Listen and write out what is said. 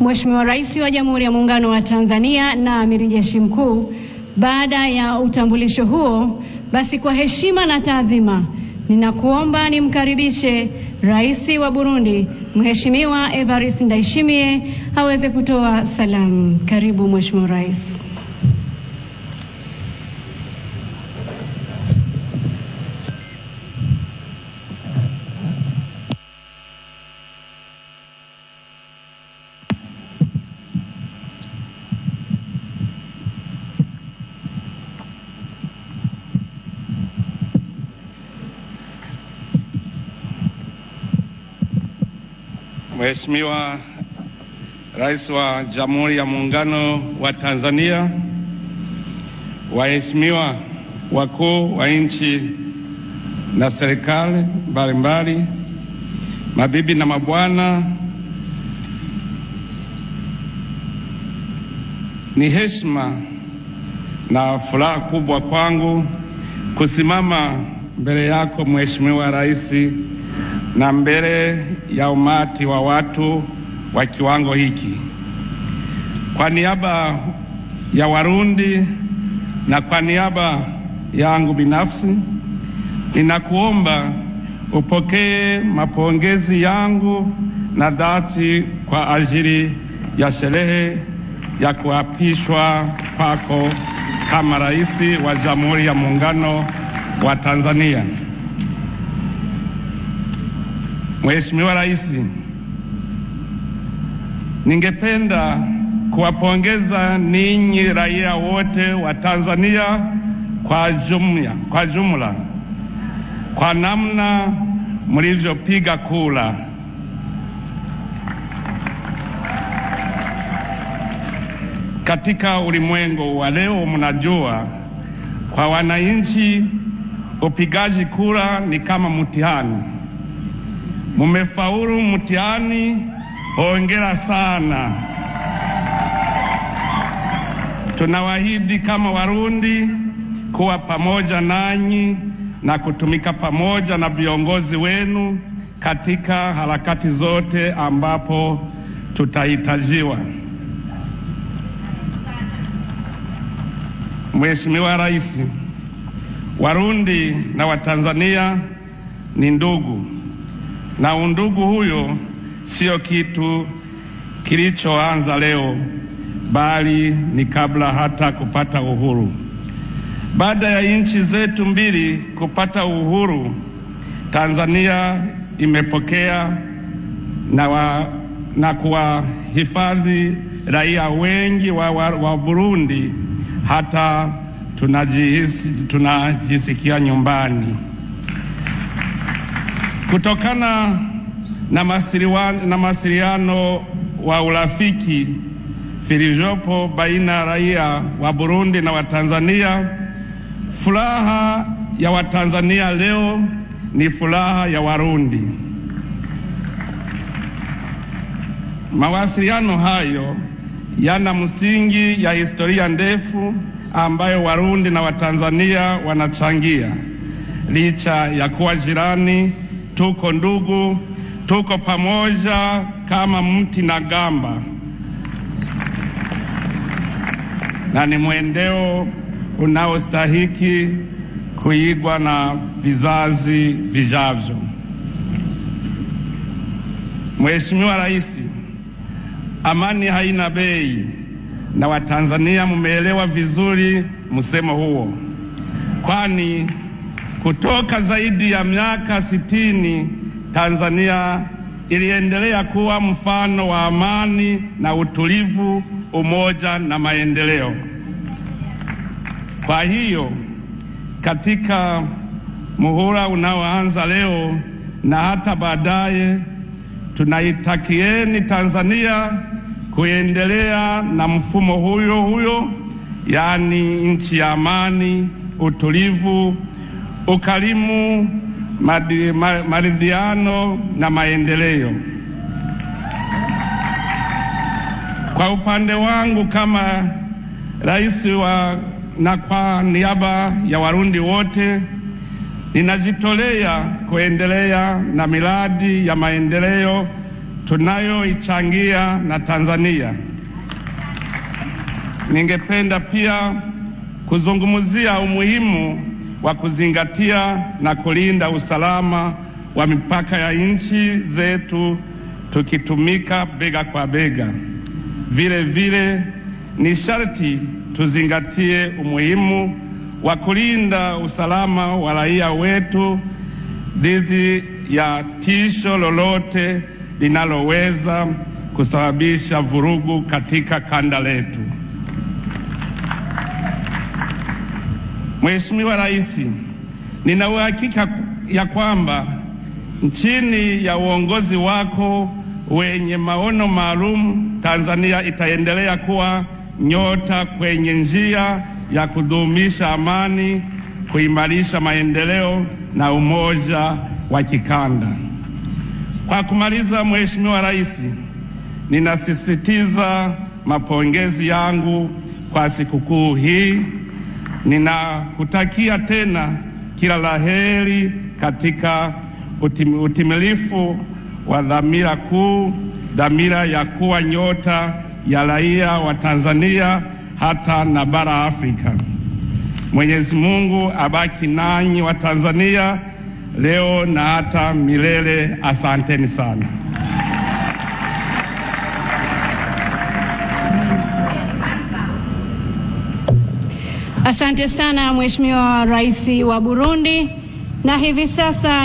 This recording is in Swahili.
Mheshimiwa Rais wa Jamhuri ya Muungano wa Tanzania na Amiri Jeshi Mkuu. Baada ya utambulisho huo, basi kwa heshima na taadhima, ninakuomba nimkaribishe Rais wa Burundi, Mheshimiwa Evariste Ndayishimiye, aweze kutoa salamu. Karibu Mheshimiwa Rais. Mheshimiwa Rais wa Jamhuri ya Muungano wa Tanzania, waheshimiwa wakuu wa nchi na serikali mbalimbali, mabibi na mabwana, ni heshima na furaha kubwa kwangu kusimama mbele yako Mheshimiwa Rais na mbele ya umati wa watu wa kiwango hiki. Kwa niaba ya Warundi na kwa niaba yangu binafsi, ninakuomba upokee mapongezi yangu na dhati kwa ajili ya sherehe ya kuapishwa kwako kama Rais wa Jamhuri ya Muungano wa Tanzania. Mheshimiwa Rais, ningependa kuwapongeza ninyi raia wote wa Tanzania kwa jumla kwa namna mlivyopiga kura. Katika ulimwengu wa leo, mnajua, kwa wananchi upigaji kura ni kama mtihani. Mumefaulu mtihani, hongera sana. Tunawaahidi kama Warundi kuwa pamoja nanyi na kutumika pamoja na viongozi wenu katika harakati zote ambapo tutahitajiwa. Mheshimiwa Rais, Warundi na Watanzania ni ndugu, na undugu huyo sio kitu kilichoanza leo, bali ni kabla hata kupata uhuru. Baada ya nchi zetu mbili kupata uhuru, Tanzania imepokea na kuwahifadhi raia wengi wa Burundi, hata tunajisikia nyumbani. Kutokana na mawasiliano wa urafiki vilivyopo baina ya raia wa Burundi na wa Tanzania, furaha ya Watanzania leo ni furaha ya Warundi. Mawasiliano hayo yana msingi ya historia ndefu ambayo Warundi na Watanzania wanachangia. Licha ya kuwa jirani, tuko ndugu, tuko pamoja kama mti na gamba, na ni mwendeo unaostahiki kuigwa na vizazi vijavyo. Mheshimiwa Rais, amani haina bei, na Watanzania mumeelewa vizuri msemo huo, kwani kutoka zaidi ya miaka 60 Tanzania iliendelea kuwa mfano wa amani na utulivu, umoja na maendeleo. Kwa hiyo, katika muhula unaoanza leo na hata baadaye, tunaitakieni Tanzania kuendelea na mfumo huyo, yani nchi ya amani, utulivu, ukarimu, maridhiano na maendeleo. Kwa upande wangu kama Rais na kwa niaba ya Warundi wote, ninajitolea kuendelea na miradi ya maendeleo tunayoichangia na Tanzania. Ningependa pia kuzungumzia umuhimu wa kuzingatia na kulinda usalama wa mipaka ya nchi zetu tukitumika bega kwa bega. Vile vile ni sharti tuzingatie umuhimu wa kulinda usalama wa raia wetu dhidi ya tisho lolote linaloweza kusababisha vurugu katika kanda letu. Mheshimiwa Rais, nina uhakika ya kwamba chini ya uongozi wako wenye maono maalum, Tanzania itaendelea kuwa nyota kwenye njia ya kudumisha amani, kuimarisha maendeleo na umoja wa kikanda. Kwa kumaliza, Mheshimiwa Rais, ninasisitiza mapongezi yangu kwa sikukuu hii. Ninakutakia tena kila laheri katika utimilifu wa dhamira ya kuwa nyota ya raia wa Tanzania hata na bara Afrika. Mwenyezi Mungu abaki nanyi wa Tanzania leo na hata milele. Asanteni sana. Asante sana Mheshimiwa Rais wa Burundi, na hivi sasa